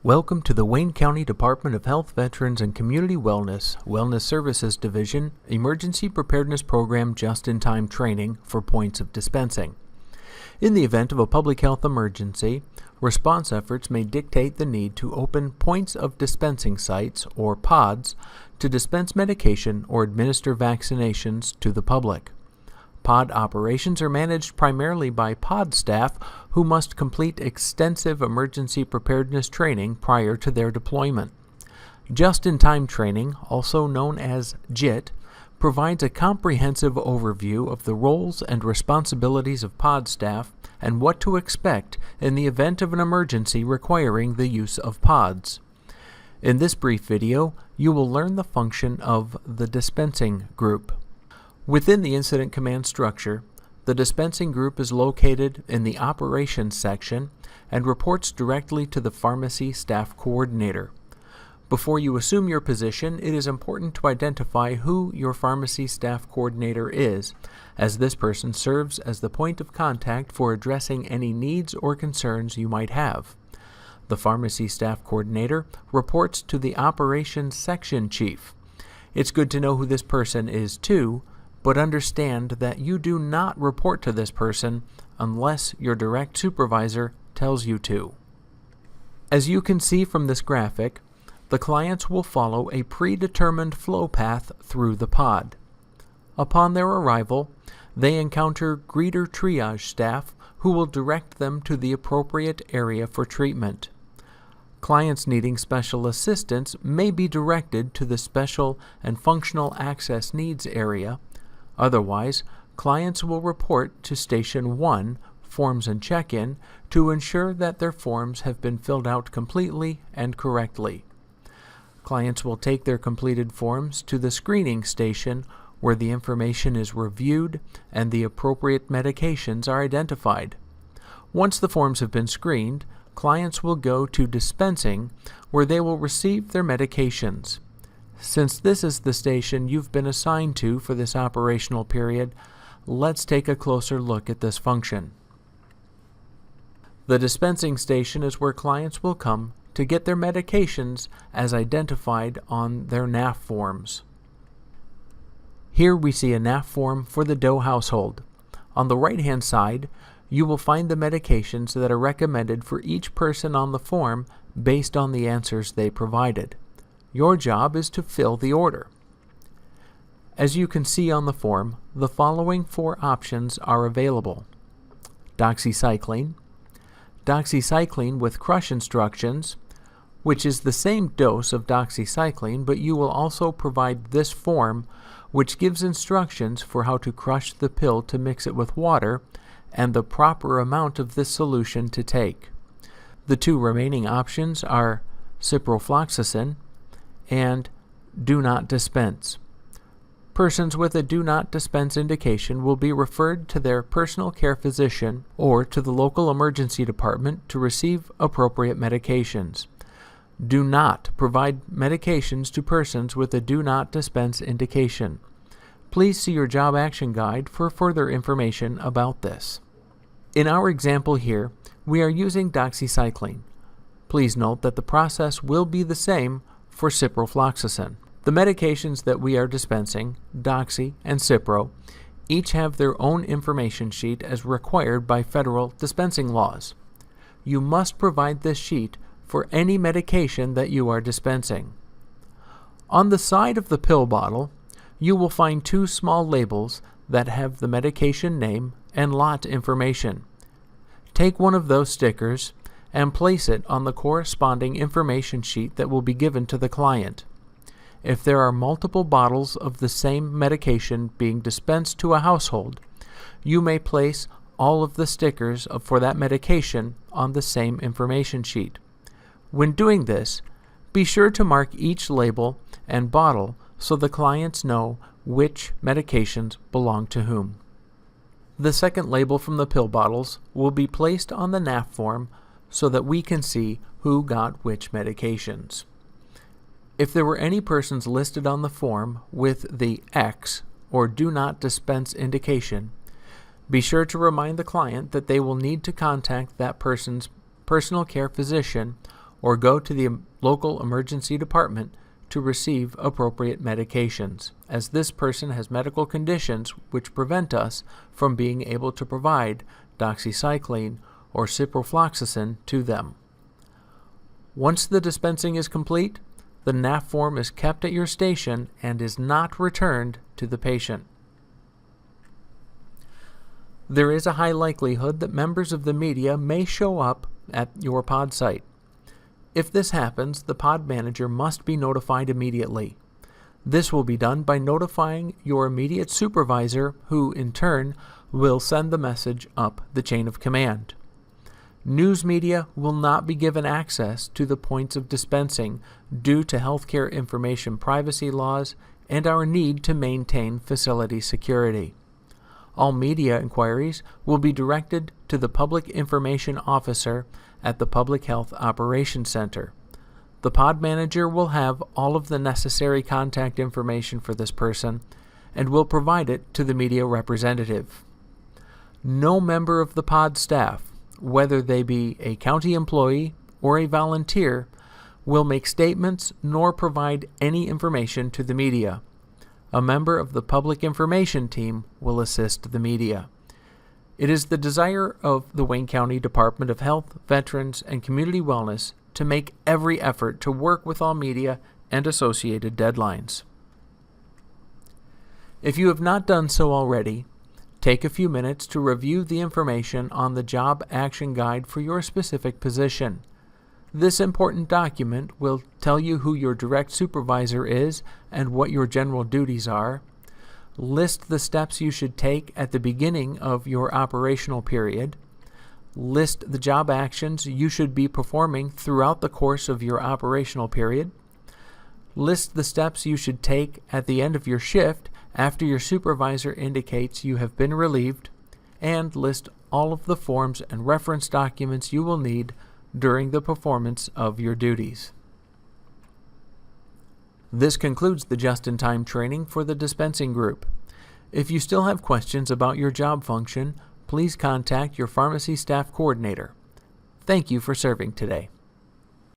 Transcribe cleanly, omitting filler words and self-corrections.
Welcome to the Wayne County Department of Health, Veterans, and Community Wellness Services Division Emergency Preparedness Program Just-in-Time Training for Points of Dispensing. In the event of a public health emergency, response efforts may dictate the need to open points of dispensing sites, or pods, to dispense medication or administer vaccinations to the public. Pod operations are managed primarily by pod staff who must complete extensive emergency preparedness training prior to their deployment. Just-in-time training, also known as JITT, provides a comprehensive overview of the roles and responsibilities of pod staff and what to expect in the event of an emergency requiring the use of pods. In this brief video, you will learn the function of the dispensing group. Within the incident command structure, the dispensing group is located in the operations section and reports directly to the pharmacy staff coordinator. Before you assume your position, it is important to identify who your pharmacy staff coordinator is, as this person serves as the point of contact for addressing any needs or concerns you might have. The pharmacy staff coordinator reports to the operations section chief. It's good to know who this person is too, but understand that you do not report to this person unless your direct supervisor tells you to. As you can see from this graphic, the clients will follow a predetermined flow path through the pod. Upon their arrival, they encounter greeter triage staff who will direct them to the appropriate area for treatment. Clients needing special assistance may be directed to the Special and Functional Access Needs area. Otherwise, clients will report to Station 1, Forms and Check-in, to ensure that their forms have been filled out completely and correctly. Clients will take their completed forms to the screening station, where the information is reviewed and the appropriate medications are identified. Once the forms have been screened, clients will go to dispensing, where they will receive their medications. Since this is the station you've been assigned to for this operational period, let's take a closer look at this function. The dispensing station is where clients will come to get their medications as identified on their NAF forms. Here we see a NAF form for the Doe household. On the right-hand side, you will find the medications that are recommended for each person on the form based on the answers they provided. Your job is to fill the order. As you can see on the form, the following 4 options are available: doxycycline, doxycycline with crush instructions, which is the same dose of doxycycline, but you will also provide this form, which gives instructions for how to crush the pill to mix it with water and the proper amount of this solution to take. The 2 remaining options are ciprofloxacin and do not dispense. Persons with a do not dispense indication will be referred to their personal care physician or to the local emergency department to receive appropriate medications. Do not provide medications to persons with a do not dispense indication. Please see your job action guide for further information about this. In our example here, we are using doxycycline. Please note that the process will be the same for ciprofloxacin. The medications that we are dispensing, Doxy and Cipro, each have their own information sheet as required by federal dispensing laws. You must provide this sheet for any medication that you are dispensing. On the side of the pill bottle, you will find 2 small labels that have the medication name and lot information. Take one of those stickers and place it on the corresponding information sheet that will be given to the client. If there are multiple bottles of the same medication being dispensed to a household, you may place all of the stickers for that medication on the same information sheet. When doing this, be sure to mark each label and bottle so the clients know which medications belong to whom. The second label from the pill bottles will be placed on the NAF form so that we can see who got which medications. If there were any persons listed on the form with the X, or do not dispense indication, be sure to remind the client that they will need to contact that person's personal care physician or go to the local emergency department to receive appropriate medications, as this person has medical conditions which prevent us from being able to provide doxycycline or ciprofloxacin to them. Once the dispensing is complete, the NAF form is kept at your station and is not returned to the patient. There is a high likelihood that members of the media may show up at your pod site. If this happens, the pod manager must be notified immediately. This will be done by notifying your immediate supervisor, who, in turn, will send the message up the chain of command. News media will not be given access to the points of dispensing due to healthcare information privacy laws and our need to maintain facility security. All media inquiries will be directed to the Public Information Officer at the Public Health Operations Center. The pod manager will have all of the necessary contact information for this person and will provide it to the media representative. No member of the pod staff, whether they be a county employee or a volunteer, will make statements nor provide any information to the media. A member of the public information team will assist the media. It is the desire of the Wayne County Department of Health, Veterans, and Community Wellness to make every effort to work with all media and associated deadlines. If you have not done so already, take a few minutes to review the information on the Job Action Guide for your specific position. This important document will tell you who your direct supervisor is and what your general duties are, list the steps you should take at the beginning of your operational period, list the job actions you should be performing throughout the course of your operational period, list the steps you should take at the end of your shift after your supervisor indicates you have been relieved, and list all of the forms and reference documents you will need during the performance of your duties. This concludes the just-in-time training for the dispensing group. If you still have questions about your job function, please contact your pharmacy staff coordinator. Thank you for serving today.